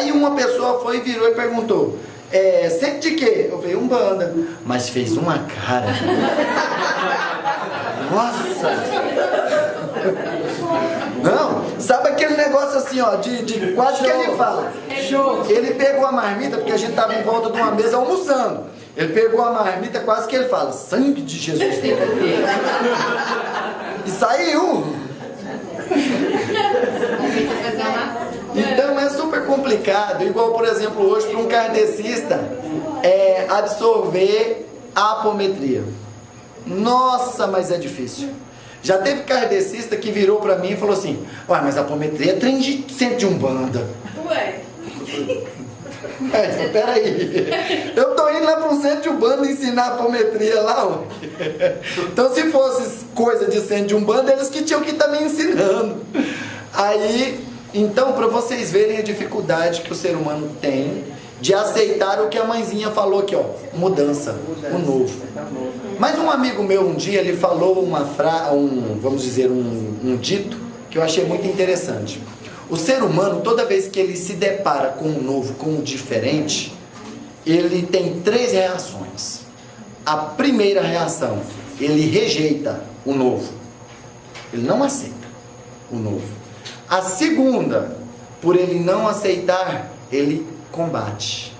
Aí uma pessoa foi, virou e perguntou: sente de quê? Eu falei: Umbanda. Mas fez uma cara. Nossa! Não, sabe aquele negócio assim, ó, de quase que ele fala. Ele pegou a marmita, porque a gente estava em volta de uma mesa almoçando. Ele pegou a marmita, quase que ele fala: sangue de Jesus. E saiu. Então é super complicado. Igual, por exemplo, hoje para um kardecista absorver a apometria. Nossa, mas é difícil. Já teve kardecista que virou para mim e falou assim: ué, mas a apometria é trem de centro de Umbanda. Ué. Peraí, eu tô indo lá para um centro de Umbanda ensinar apometria lá, ué. Então se fosse coisa de centro de Umbanda, eles que tinham que estar me ensinando. Aí, então, para vocês verem a dificuldade que o ser humano tem de aceitar o que a mãezinha falou aqui, ó, mudança, o novo. Mas um amigo meu um dia, ele falou vamos dizer, um dito que eu achei muito interessante. O ser humano, toda vez que ele se depara com o novo, com o diferente, ele tem 3 reações. A primeira reação, ele rejeita o novo. Ele não aceita o novo. A segunda, por ele não aceitar, ele combate.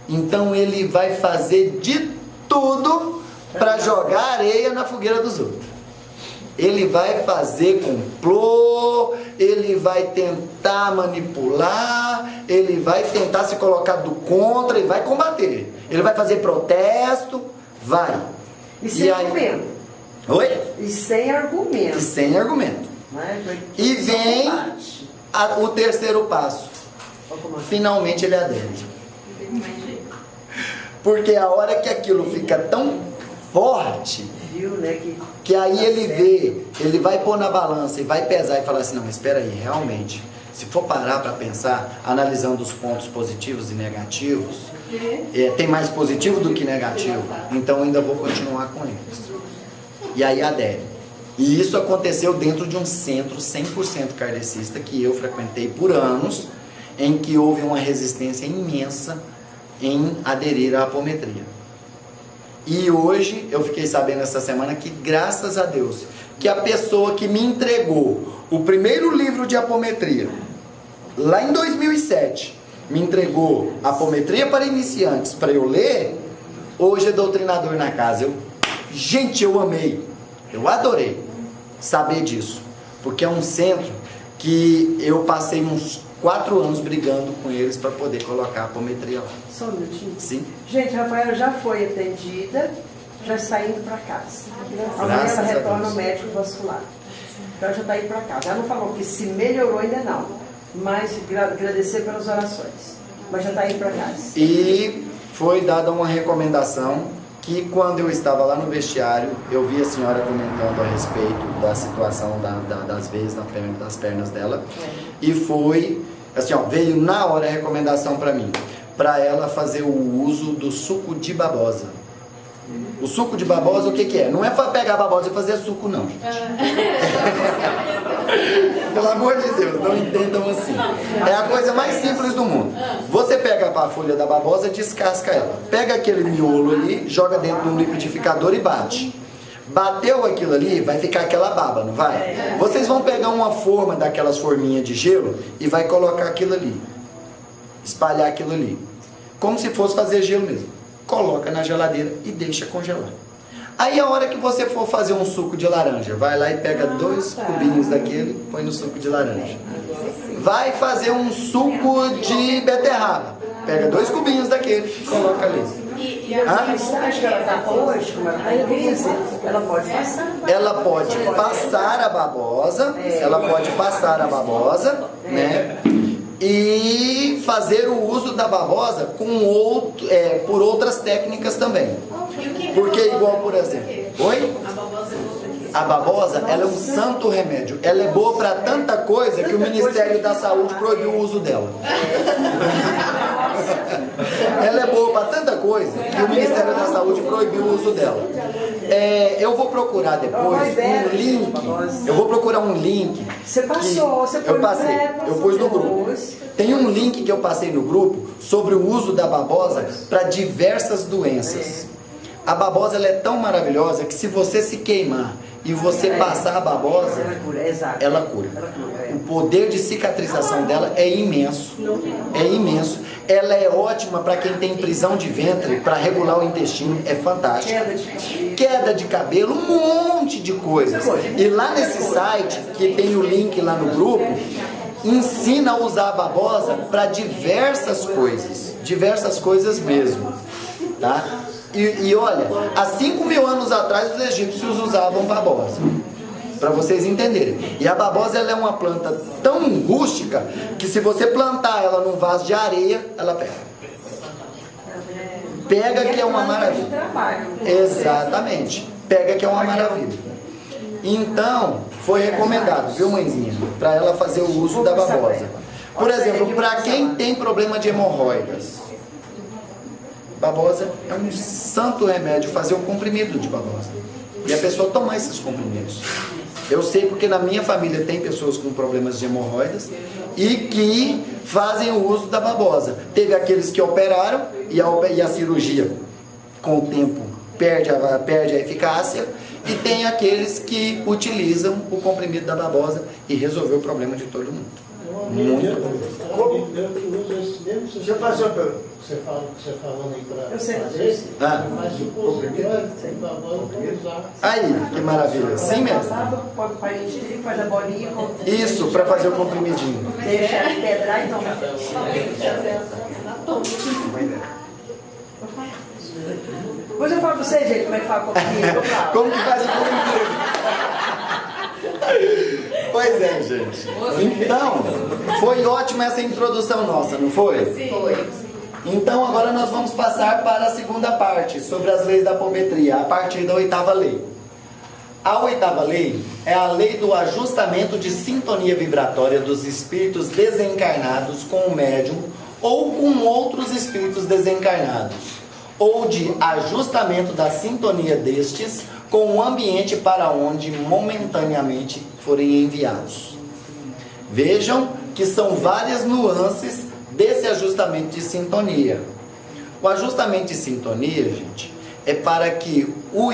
Então ele vai fazer de tudo para jogar areia na fogueira dos outros. Ele vai fazer complô, ele vai tentar manipular, ele vai tentar se colocar do contra, ele vai combater. Ele vai fazer protesto, vai. E sem argumento. Oi? E sem argumento. E sem argumento. E vem o terceiro passo. Finalmente ele adere. Porque a hora que aquilo fica tão forte, que aí ele vê, ele vai pôr na balança e vai pesar e falar assim: não, mas espera aí, realmente, se for parar para pensar, analisando os pontos positivos e negativos, tem mais positivo do que negativo, então ainda vou continuar com eles. E aí adere. E isso aconteceu dentro de um centro 100% kardecista que eu frequentei por anos, em que houve uma resistência imensa em aderir à apometria. E hoje, eu fiquei sabendo essa semana que, graças a Deus, que a pessoa que me entregou o primeiro livro de apometria, lá em 2007, me entregou Apometria para Iniciantes para eu ler, hoje é doutrinador na casa. Gente, eu amei, eu adorei saber disso, porque é um centro que eu passei uns 4 anos brigando com eles para poder colocar a apometria lá. Só um minutinho. Sim. Gente, a Rafaela já foi atendida, já está indo para casa. Amanhã Graças ela a retorna Deus. ao médico vascular. Então já está indo para casa. Ela não falou que se melhorou ainda não, mas agradecer pelas orações. Mas já está indo para casa. E foi dada uma recomendação que, quando eu estava lá no vestiário, eu vi a senhora comentando a respeito da situação das veias das pernas dela. E foi, assim, ó, veio na hora a recomendação para mim, para ela fazer o uso do suco de babosa. O suco de babosa, o que que é? Não é para pegar a babosa e fazer suco, não, gente. Pelo amor de Deus, não entendam assim. É a coisa mais simples do mundo. Você pega a folha da babosa, descasca ela. Pega aquele miolo ali, joga dentro de um liquidificador e bate. Bateu aquilo ali, vai ficar aquela baba, não vai? Vocês vão pegar uma forma daquelas forminhas de gelo e vai colocar aquilo ali. Espalhar aquilo ali. Como se fosse fazer gelo mesmo. Coloca na geladeira e deixa congelar. Aí a hora que você for fazer um suco de laranja, vai lá e pega 2 cubinhos daquele, põe no suco de laranja. Vai fazer um suco de beterraba, pega 2 cubinhos daquele e coloca ali. A estágio que ela está hoje, como ela está em crise, ela pode passar. Ela pode passar a babosa, né? E fazer o uso da babosa com por outras técnicas também. Porque igual, por exemplo, oi? A babosa, ela é um santo remédio. Ela é boa para tanta coisa que o Ministério da Saúde proibiu o uso dela. Ela é boa para tanta coisa que o Ministério da Saúde proibiu o uso dela. Eu vou procurar depois um link. Eu vou procurar um link. Você passou, você eu passei, eu pus no grupo. Tem um link que eu passei no grupo sobre o uso da babosa para diversas doenças. A babosa ela é tão maravilhosa que se você se queimar e você passar a babosa, ela cura. O poder de cicatrização dela é imenso. É imenso. Ela é ótima para quem tem prisão de ventre, para regular o intestino, é fantástico. Queda de cabelo, um monte de coisas. E lá nesse site, que tem o link lá no grupo, ensina a usar a babosa para diversas coisas mesmo, tá? E olha, há 5.000 anos atrás os egípcios usavam babosa, para vocês entenderem. E a babosa ela é uma planta tão rústica que se você plantar ela num vaso de areia, ela pega. Pega que é uma maravilha. Exatamente. Pega que é uma maravilha. Então, foi recomendado, viu, mãezinha? Para ela fazer o uso da babosa. Por exemplo, para quem tem problema de hemorroidas, babosa é um santo remédio, fazer um comprimido de babosa. E a pessoa tomar esses comprimidos. Eu sei porque na minha família tem pessoas com problemas de hemorroidas e que fazem o uso da babosa. Teve aqueles que operaram e a cirurgia, com o tempo, perde a eficácia. E tem aqueles que utilizam o comprimido da babosa e resolveu o problema de todo mundo. Muito bom. Deixa eu fazer uma pergunta. Você falando aí para fazer, mas supositório de babosa para usar. Aí, que maravilha. Sim mesmo. Faz a bolinha. Isso, para fazer o comprimidinho. Deixa pedrar e tomar. Depois eu falo para você, gente, como é que faz o comprimido. Como que faz o comprimido? Pois é, gente. Então, foi ótima essa introdução nossa, não foi? Sim. Foi. Então, agora nós vamos passar para a segunda parte, sobre as leis da apometria, a partir da 8ª lei. A 8ª lei é a lei do ajustamento de sintonia vibratória dos espíritos desencarnados com o médium ou com outros espíritos desencarnados, ou de ajustamento da sintonia destes com o ambiente para onde momentaneamente forem enviados. Vejam que são várias nuances desse ajustamento de sintonia. O ajustamento de sintonia, gente, é para que o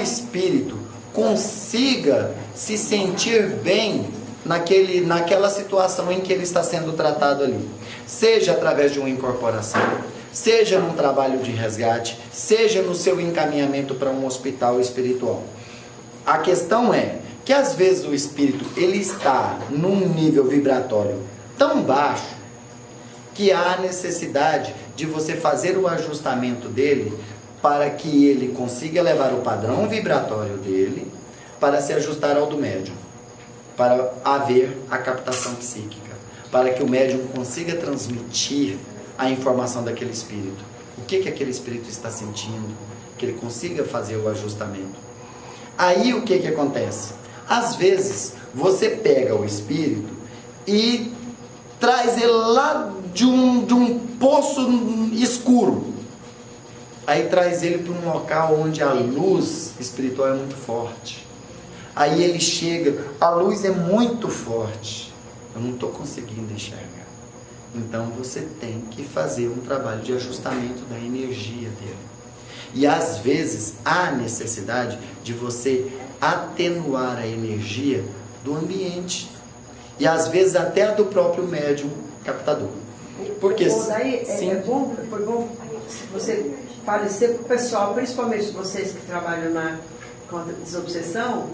consiga se sentir bem naquela situação em que ele está sendo tratado ali. Seja através de uma incorporação, seja num trabalho de resgate, seja no seu encaminhamento para um hospital espiritual. A questão é que às vezes o espírito ele está num nível vibratório tão baixo que há necessidade de você fazer o ajustamento dele para que ele consiga elevar o padrão vibratório dele para se ajustar ao do médium, para haver a captação psíquica, para que o médium consiga transmitir a informação daquele espírito, o que aquele espírito está sentindo, que ele consiga fazer o ajustamento. Aí o que acontece? Às vezes você pega o espírito e traz ele lá de um poço escuro. Aí traz ele para um local onde a luz espiritual é muito forte. Aí ele chega, a luz é muito forte. Eu não estou conseguindo enxergar. Então você tem que fazer um trabalho de ajustamento da energia dele. E às vezes há necessidade de você atenuar a energia do ambiente. E às vezes até a do próprio médium captador. Porque daí, foi bom você falecer para o pessoal, principalmente vocês que trabalham na contra desobsessão,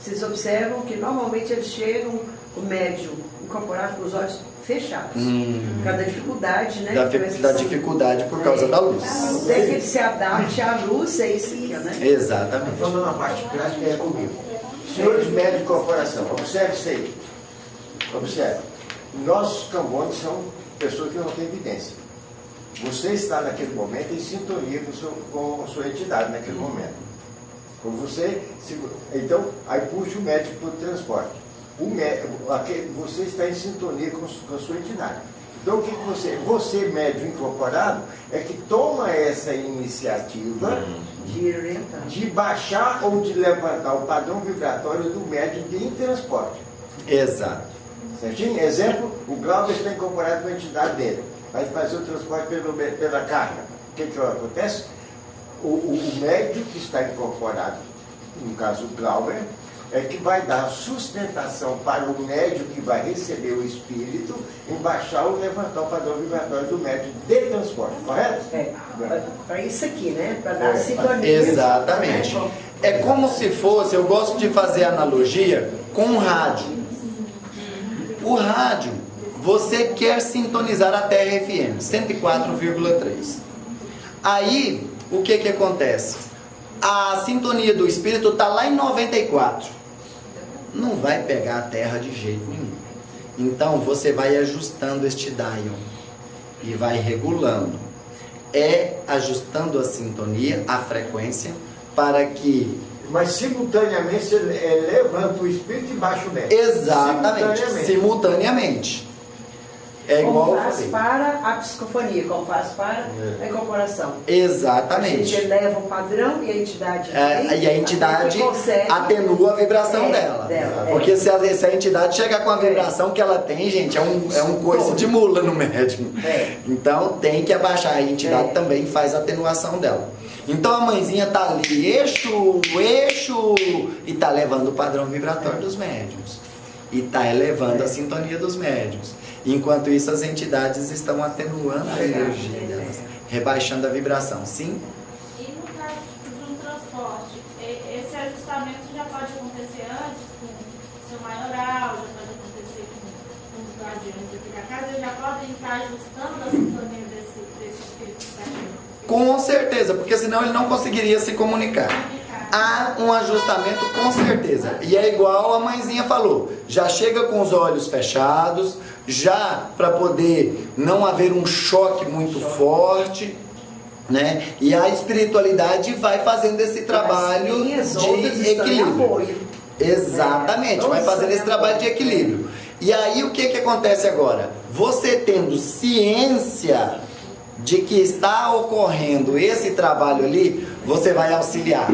vocês observam que normalmente eles chegam, o médium incorporado com os olhos fechados. Por causa da dificuldade, né? Da dificuldade por causa da luz. Tem que ele se adapte à luz, é isso aqui, né? Exatamente. Vamos na parte prática, é comigo. Senhores médicos de corporação, observe isso aí. Observe. Nossos cambones são pessoas que não têm evidência. Você está naquele momento em sintonia com a sua entidade naquele momento. Então, aí puxa o médico para o transporte. Você está em sintonia com a sua entidade. Então o que você médium incorporado, é que toma essa iniciativa de baixar ou de levantar o padrão vibratório do médium em transporte. Exato. Certinho? Exemplo, o Glauber está incorporado com a entidade dele. Vai fazer o transporte pela carga. O que acontece? O médium que está incorporado, no caso o Glauber, é que vai dar sustentação para o médium que vai receber o espírito em baixar ou levantar o padrão vibratório do médium de transporte, correto? Para isso aqui, né? Para dar sintonia. Exatamente. É como se fosse, eu gosto de fazer analogia com um rádio. O rádio, você quer sintonizar a Terra FM, 104,3. Aí, o que acontece? A sintonia do espírito está lá em 94. Não vai pegar a Terra de jeito nenhum. Então, você vai ajustando este dial e vai regulando. Ajustando a sintonia, a frequência, para que... Mas simultaneamente você levanta o espírito e baixa o médium. Exatamente, simultaneamente. É igual como faz para a psicofonia, como faz para a incorporação. Exatamente. A gente eleva o padrão e a entidade e a entidade atenua a vibração dela. Porque se a entidade chegar com a vibração que ela tem, gente, é um coice de mula no médium. Então tem que abaixar. A entidade também faz a atenuação dela. Então a mãezinha tá ali, eixo, e tá levando o padrão vibratório dos médiums. E tá elevando a sintonia dos médiums. Enquanto isso, as entidades estão atenuando a energia delas, rebaixando a vibração. Sim? E no caso de um transporte, esse ajustamento já pode acontecer antes com o seu maioral, já pode acontecer com os guardiões aqui da casa, eles já podem estar ajustando a sintonia desse espírito que está aqui. Com certeza, porque senão ele não conseguiria se comunicar. Há um ajustamento com certeza. E é igual a mãezinha falou, já chega com os olhos fechados, já para poder não haver um choque muito forte, né? E a espiritualidade vai fazendo esse trabalho de equilíbrio. Exatamente, vai fazendo esse trabalho de equilíbrio. E aí o que acontece agora? Você tendo ciência de que está ocorrendo esse trabalho ali, você vai auxiliar.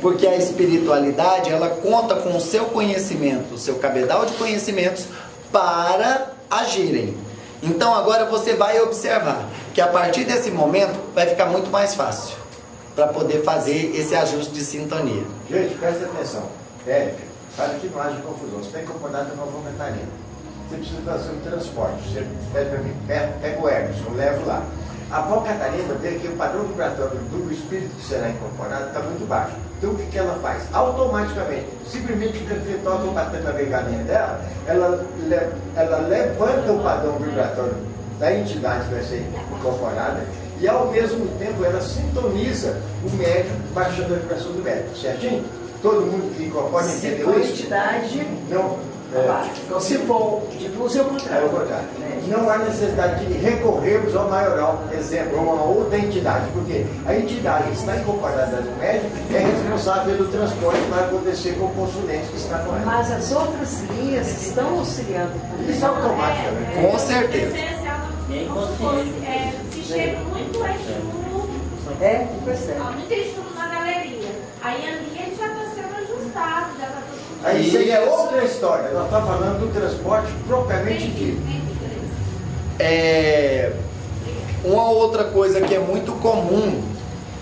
Porque a espiritualidade, ela conta com o seu conhecimento, o seu cabedal de conhecimentos para agirem. Então agora você vai observar que a partir desse momento vai ficar muito mais fácil para poder fazer esse ajuste de sintonia. Gente, presta atenção. Érica, para que não haja confusão. Você tem que acordar da Nova Catarina. Você precisa fazer um transporte. Você pede para mim, pega o Emerson, levo lá. A Nova Catarina vê que o padrão vibratório do espírito que será incorporado está muito baixo. Então o que ela faz? Automaticamente, simplesmente que você toca o batendo na veganinha dela, ela levanta o padrão vibratório da entidade que vai ser incorporada e ao mesmo tempo ela sintoniza o médium baixando a vibração do médium, certinho? Todo mundo que incorpora entendeu isso? Entidade, não. Se for de luz, é o contrário. Não há necessidade de recorrermos ao maioral, exemplo, a uma outra entidade, porque a entidade que está incorporada no médium é responsável pelo transporte que vai acontecer com o consulente que está com ela. Mas as outras linhas estão auxiliando. Isso é automaticamente. Com certeza. Se chega muito estudo, muito estudo na galeria. Aí ali ele já está sendo ajustado, já está tudo. Aí isso aí é outra história. Nós estamos falando do transporte propriamente dito. Uma outra coisa que é muito comum,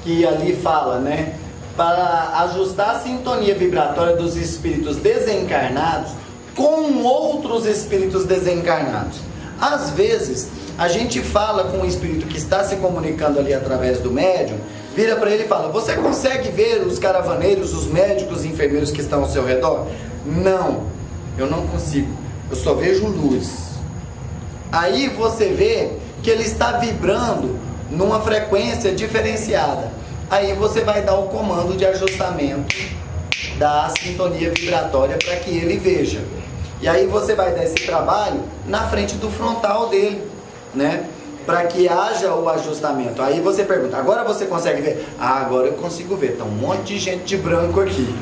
que ali fala, né? Para ajustar a sintonia vibratória dos espíritos desencarnados com outros espíritos desencarnados. Às vezes, a gente fala com o espírito que está se comunicando ali através do médium, vira para ele e fala: você consegue ver os caravaneiros, os médicos, os enfermeiros que estão ao seu redor? Não, eu não consigo, eu só vejo luz. Aí você vê que ele está vibrando numa frequência diferenciada. Aí você vai dar o comando de ajustamento da sintonia vibratória para que ele veja. E aí você vai dar esse trabalho na frente do frontal dele, né? Para que haja o ajustamento. Aí você pergunta: agora você consegue ver? Ah, agora eu consigo ver. Tá um monte de gente de branco aqui.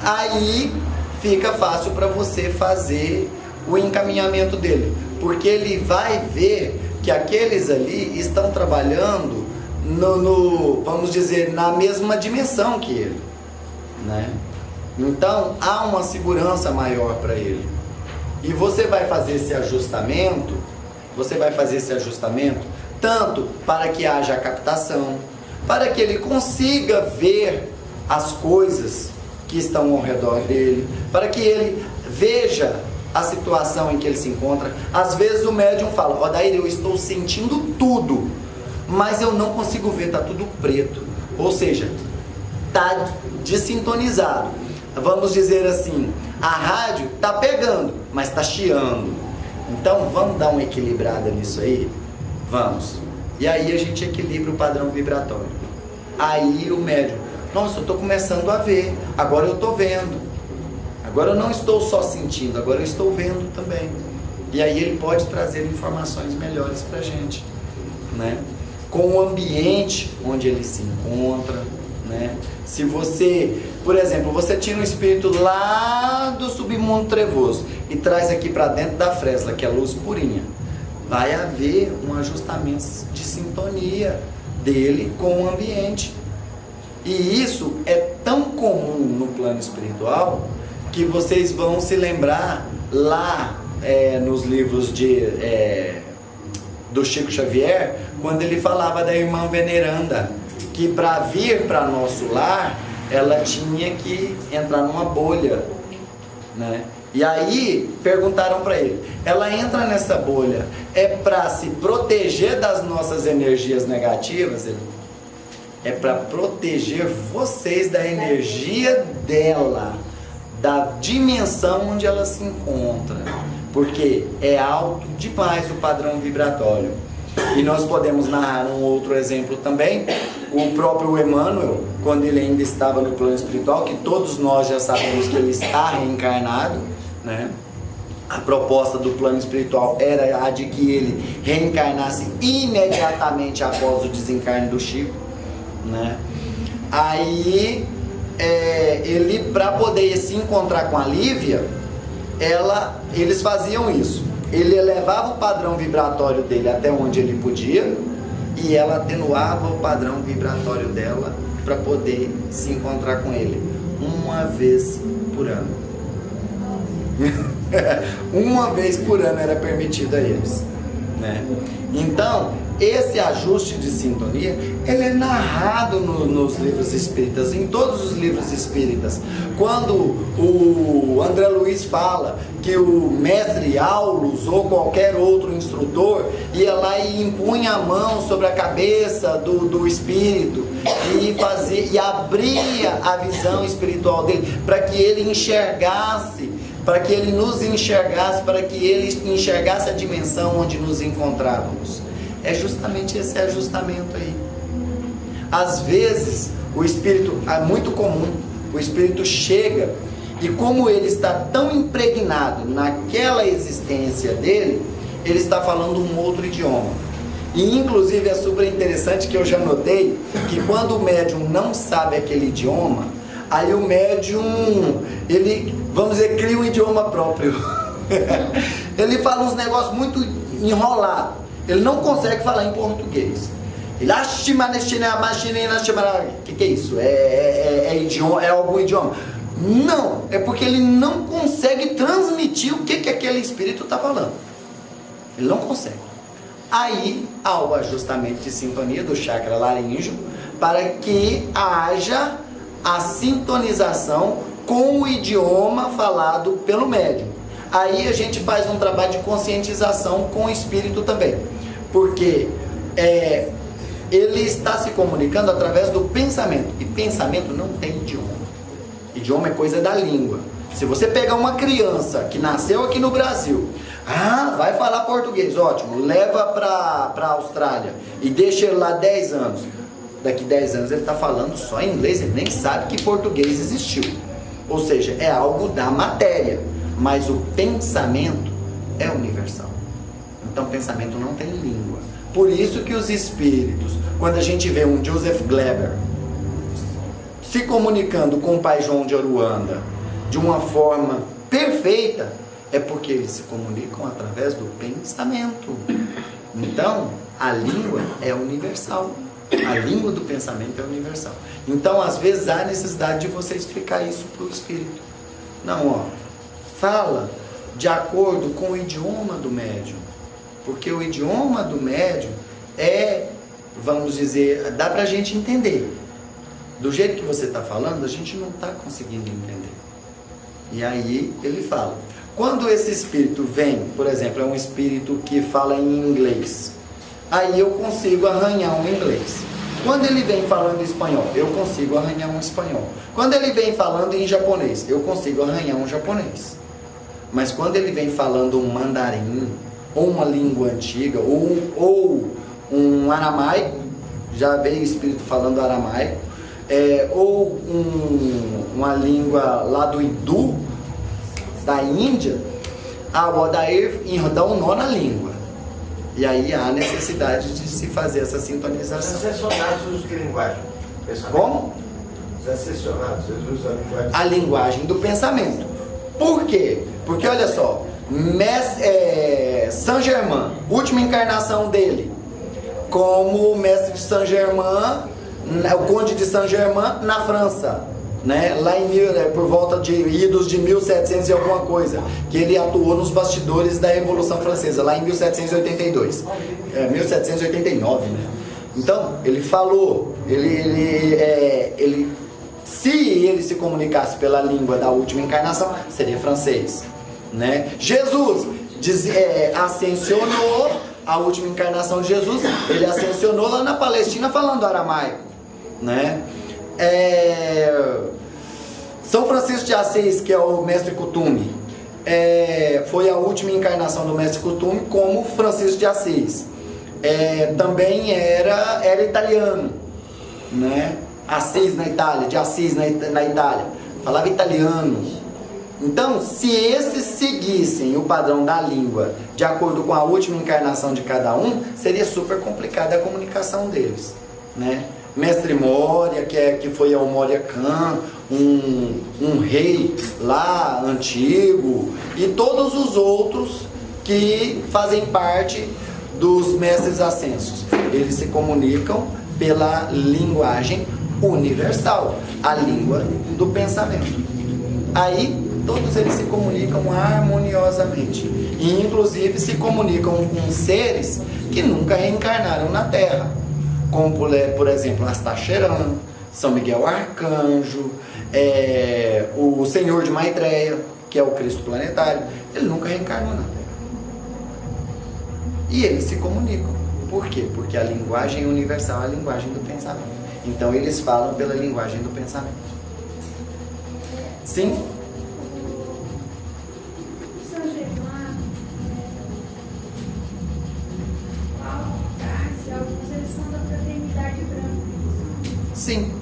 Aí fica fácil para você fazer o encaminhamento dele, porque ele vai ver que aqueles ali estão trabalhando vamos dizer, na mesma dimensão que ele, né? Então há uma segurança maior para ele. E você vai fazer esse ajustamento, tanto para que haja captação, para que ele consiga ver as coisas que estão ao redor dele, para que ele veja a situação em que ele se encontra. Às vezes o médium fala: Odair, eu estou sentindo tudo, mas eu não consigo ver, está tudo preto. Ou seja, está desintonizado. Vamos dizer assim, a rádio está pegando, mas está chiando. Então vamos dar uma equilibrada nisso aí? Vamos. E aí a gente equilibra o padrão vibratório. Aí o médium: nossa, eu estou começando a ver, agora eu estou vendo. Agora eu não estou só sentindo, agora eu estou vendo também. E aí ele pode trazer informações melhores para a gente, né? Com o ambiente onde ele se encontra, né? Se você, por exemplo, você tira um espírito lá do submundo trevoso e traz aqui para dentro da Fresla, que é a luz purinha, vai haver um ajustamento de sintonia dele com o ambiente. E isso é tão comum no plano espiritual que vocês vão se lembrar lá nos livros do Chico Xavier, quando ele falava da irmã veneranda, que para vir para nosso lar, ela tinha que entrar numa bolha, né? E aí perguntaram para ele: ela entra nessa bolha para se proteger das nossas energias negativas? Ele: é para proteger vocês da energia dela, da dimensão onde ela se encontra, porque é alto demais o padrão vibratório. E nós podemos narrar um outro exemplo também. O próprio Emmanuel, quando ele ainda estava no plano espiritual, que todos nós já sabemos que ele está reencarnado, né? A proposta do plano espiritual era a de que ele reencarnasse imediatamente após o desencarne do Chico, né? Aí ele, para poder se encontrar com a Lívia, eles faziam isso. Ele elevava o padrão vibratório dele até onde ele podia, e ela atenuava o padrão vibratório dela para poder se encontrar com ele uma vez por ano. Uma vez por ano era permitido a eles, né? Então esse ajuste de sintonia, ele é narrado nos livros espíritas, em todos os livros espíritas. Quando o André Luiz fala que o mestre Aulus ou qualquer outro instrutor ia lá e impunha a mão sobre a cabeça do espírito e abria a visão espiritual dele para que ele enxergasse, para que ele nos enxergasse, para que ele enxergasse a dimensão onde nos encontrávamos. É justamente esse ajustamento aí. Às vezes o espírito, é muito comum, o espírito chega e, como ele está tão impregnado naquela existência dele, ele está falando um outro idioma. E inclusive é super interessante que eu já notei que quando o médium não sabe aquele idioma, aí o médium, ele, vamos dizer, cria um idioma próprio. Ele fala uns negócios muito enrolados. Ele não consegue falar em português. Ele que é isso? É algum idioma? Não, é porque ele não consegue transmitir o que aquele espírito está falando. Ele não consegue. Aí há o ajustamento de sintonia do chakra laríngeo para que haja a sintonização com o idioma falado pelo médium. Aí a gente faz um trabalho de conscientização com o espírito também, porque ele está se comunicando através do pensamento, e pensamento não tem idioma. Idioma é coisa da língua. Se você pegar uma criança que nasceu aqui no Brasil, vai falar português, ótimo, leva para a Austrália e deixa ele lá 10 anos. Daqui 10 anos ele está falando só em inglês, ele nem sabe que português existiu. Ou seja, é algo da matéria, mas o pensamento é universal. Então pensamento não tem língua. Por isso que os espíritos, quando a gente vê um Joseph Gleber se comunicando com o Pai João de Aruanda de uma forma perfeita, é porque eles se comunicam através do pensamento. Então, a língua é universal. A língua do pensamento é universal. Então, às vezes, há necessidade de você explicar isso para o espírito. Não, ó, fala de acordo com o idioma do médium. Porque o idioma do médium é, vamos dizer, dá para a gente entender. Do jeito que você está falando, a gente não está conseguindo entender. E aí ele fala. Quando esse espírito vem, por exemplo, é um espírito que fala em inglês, aí eu consigo arranhar um inglês. Quando ele vem falando espanhol, eu consigo arranhar um espanhol. Quando ele vem falando em japonês, eu consigo arranhar um japonês. Mas quando ele vem falando um mandarim, ou uma língua antiga, ou um aramaico, já veio espírito falando aramaico, ou uma língua lá do hindu, da Índia, daí dá um nó na língua. E aí há necessidade de se fazer essa sintonização. Os assessonados usam que linguagem? Como? Os assessonados, eles usam a linguagem. A linguagem do pensamento. Por quê? Porque olha só, Saint Germain, última encarnação dele, como mestre de Saint Germain, o conde de Saint Germain na França, né? Lá por volta de idos de 1700 e alguma coisa, que ele atuou nos bastidores da Revolução Francesa, lá em 1782, 1789, né? Então, ele falou, se ele se comunicasse pela língua da última encarnação, seria francês, né? Jesus ascensionou, a última encarnação de Jesus, ele ascensionou lá na Palestina falando aramaico, né? São Francisco de Assis, que é o mestre Kuthumi, foi a última encarnação do mestre Kuthumi como Francisco de Assis. Também era italiano, né? Assis na Itália, de Assis na Itália, falava italiano. Então, se esses seguissem o padrão da língua de acordo com a última encarnação de cada um, seria super complicada a comunicação deles, né? Mestre Moria, que foi o Moria Khan, um rei lá antigo, e todos os outros que fazem parte dos mestres ascensos, eles se comunicam pela linguagem universal, a língua do pensamento. Aí todos eles se comunicam harmoniosamente e inclusive se comunicam com seres que nunca reencarnaram na Terra, como por exemplo Astacheran, São Miguel Arcanjo, o Senhor de Maitreya, que é o Cristo planetário. Ele nunca reencarnou na Terra e eles se comunicam. Por quê? Porque a linguagem universal é a linguagem do pensamento. Então eles falam pela linguagem do pensamento. Sim? São Germain, Paulo, Cássio, alguns eles são da fraternidade branca. Sim.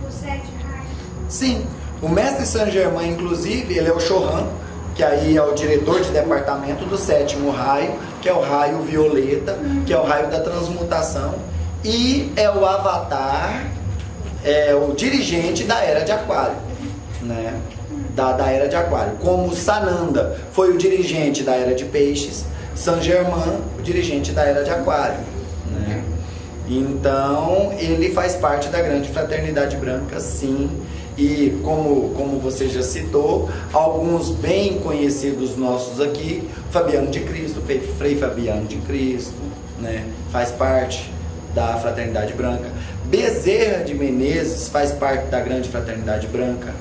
Os 7 raios. Sim. O mestre Saint Germain, inclusive, ele é o Chohan, que aí é o diretor de departamento do 7º raio, que é o raio violeta, que é o raio da transmutação, e é o avatar, o dirigente da Era de Aquário, né? Da Era de Aquário. Como Sananda foi o dirigente da Era de Peixes, Saint Germain, o dirigente da Era de Aquário, né? Então, ele faz parte da grande fraternidade branca, sim. E como você já citou, alguns bem conhecidos nossos aqui, Fabiano de Cristo, Frei Fabiano de Cristo, né? Faz parte da fraternidade branca. Bezerra de Menezes faz parte da grande fraternidade branca,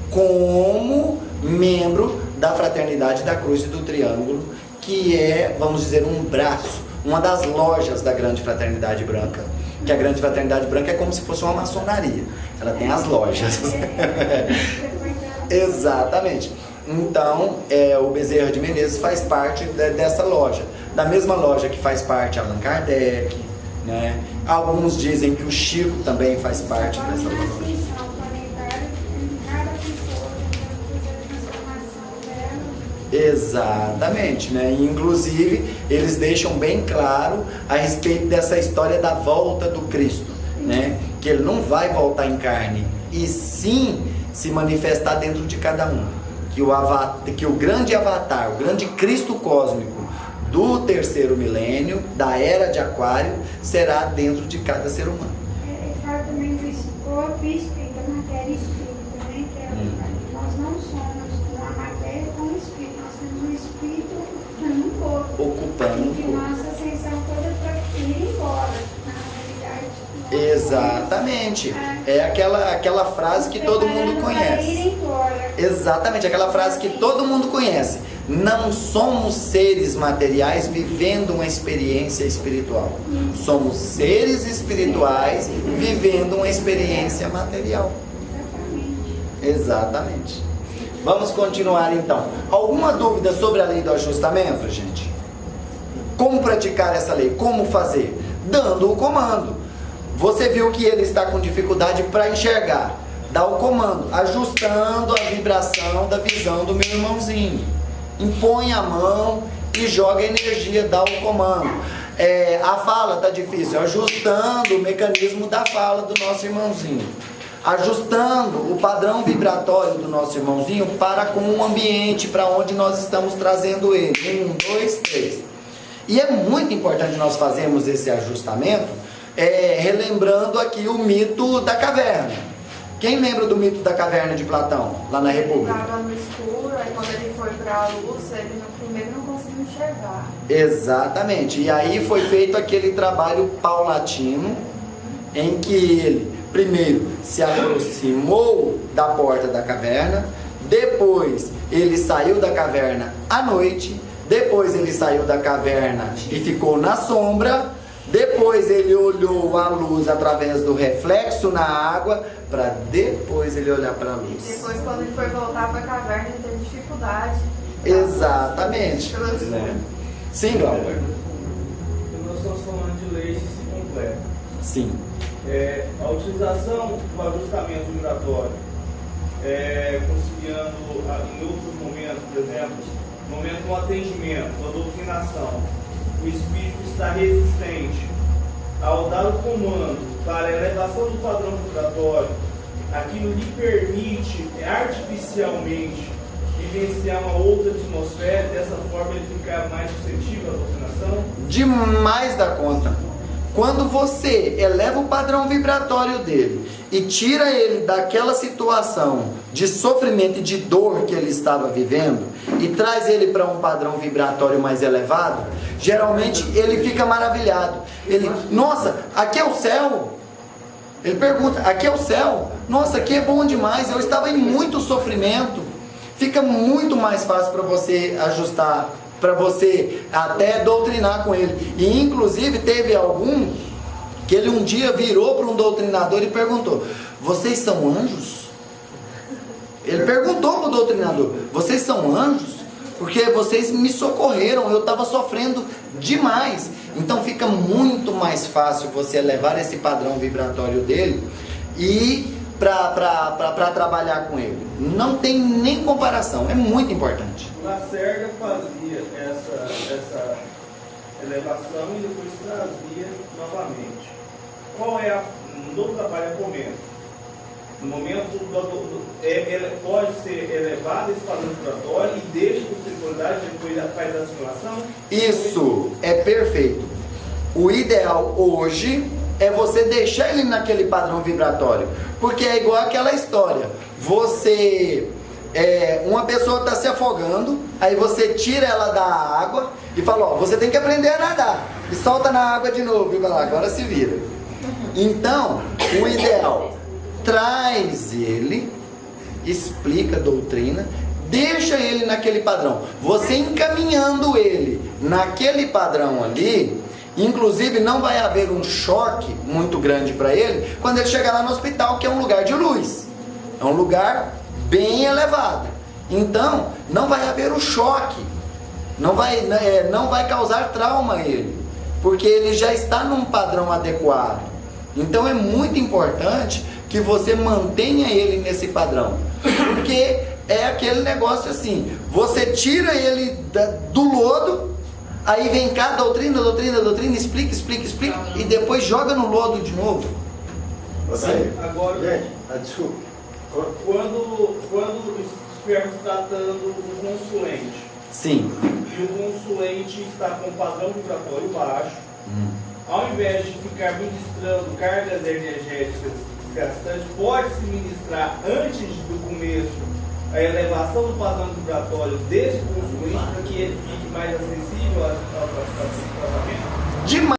como membro da fraternidade da Cruz e do Triângulo, que é, vamos dizer, um braço, uma das lojas da grande fraternidade branca. Que a grande fraternidade branca é como se fosse uma maçonaria, ela tem as lojas. Exatamente. Então, o Bezerra de Menezes faz parte dessa loja, da mesma loja que faz parte Allan Kardec, né? Alguns dizem que o Chico também faz parte dessa loja. Exatamente, né? E, inclusive, eles deixam bem claro a respeito dessa história da volta do Cristo, né? Que ele não vai voltar em carne, e sim se manifestar dentro de cada um. Que o grande avatar, o grande Cristo cósmico do terceiro milênio, da era de Aquário, será dentro de cada ser humano. Fala também do corpo e espírito, a matéria e espírito, né? Que nós não somos a matéria com o espírito, nós temos um espírito ocupando um corpo. Ocupando um E corpo. nossa ascensão toda para ir embora, na realidade. Exatamente. É aquela frase que todo mundo conhece. Ir embora. Exatamente, aquela frase que todo mundo conhece. Não somos seres materiais vivendo uma experiência espiritual. Somos seres espirituais vivendo uma experiência material. Exatamente. Vamos continuar então. Alguma dúvida sobre a lei do ajustamento, gente? Como praticar essa lei? Como fazer? Dando o comando. Você viu que ele está com dificuldade para enxergar. Dá o comando, ajustando a vibração da visão do meu irmãozinho. Impõe a mão e joga energia, dá o comando. A fala está difícil, ajustando o mecanismo da fala do nosso irmãozinho. Ajustando o padrão vibratório do nosso irmãozinho para com o ambiente para onde nós estamos trazendo ele. 1, 2, 3. E é muito importante nós fazermos esse ajustamento, relembrando aqui o mito da caverna. Quem lembra do mito da caverna de Platão, lá na República? Ele estava no escuro, aí quando ele foi para a luz, ele no primeiro não conseguiu enxergar. Exatamente. E aí foi feito aquele trabalho paulatino, em que ele, primeiro, se aproximou da porta da caverna, depois ele saiu da caverna à noite, depois ele saiu da caverna e ficou na sombra, depois ele olhou a luz através do reflexo na água, para depois ele olhar para a luz. Depois, quando ele foi voltar para a caverna, ele teve dificuldade. Exatamente. Sim, Glauber. Nós estamos falando de leis que se completam. Sim. A utilização do ajustamento vibratório, conciliando em outros momentos, por exemplo, no momento do atendimento, da doutrinação, o espírito está resistente ao dar o comando para a elevação do padrão vibratório, aquilo lhe permite artificialmente vivenciar uma outra atmosfera, dessa forma ele ficar mais suscetível à doutrinação? Demais da conta. Quando você eleva o padrão vibratório dele e tira ele daquela situação de sofrimento e de dor que ele estava vivendo e traz ele para um padrão vibratório mais elevado, geralmente ele fica maravilhado. Ele, nossa, aqui é o céu. Ele pergunta, aqui é o céu? Nossa, aqui é bom demais, eu estava em muito sofrimento. Fica muito mais fácil para você ajustar, para você até doutrinar com ele. E inclusive teve algum que ele um dia virou para um doutrinador e perguntou: vocês são anjos? Ele perguntou para o doutrinador: vocês são anjos? Porque vocês me socorreram, eu estava sofrendo demais. Então fica muito mais fácil você elevar esse padrão vibratório dele e para trabalhar com ele. Não tem nem comparação, é muito importante. O Lacerda fazia essa elevação e depois trazia novamente. Qual é no trabalho comento? No momento pode ser elevado esse padrão vibratório e deixa a possibilidade depois faz a assimilação? Isso é perfeito. O ideal hoje é você deixar ele naquele padrão vibratório, porque é igual aquela história. Uma pessoa está se afogando, aí você tira ela da água e fala: ó, você tem que aprender a nadar, e solta na água de novo e vai lá, agora se vira. Então, o ideal, traz ele, explica a doutrina, deixa ele naquele padrão. Você encaminhando ele naquele padrão ali, inclusive não vai haver um choque muito grande para ele quando ele chegar lá no hospital, que é um lugar de luz, é um lugar bem elevado. Então não vai haver o choque, não vai causar trauma a ele, porque ele já está num padrão adequado. Então é muito importante que você mantenha ele nesse padrão, porque é aquele negócio assim: você tira ele do lodo, aí vem cá, doutrina, explica, e depois joga no lodo de novo. Agora, gente, desculpa. Quando estivermos tratando o consulente, Sim. E o consulente está com padrão vibratório baixo, ao invés de ficar ministrando cargas energéticas desgastantes, pode-se ministrar antes do começo a elevação do padrão vibratório desse consulente para que ele fique mais acessível ao tratamento? Demais.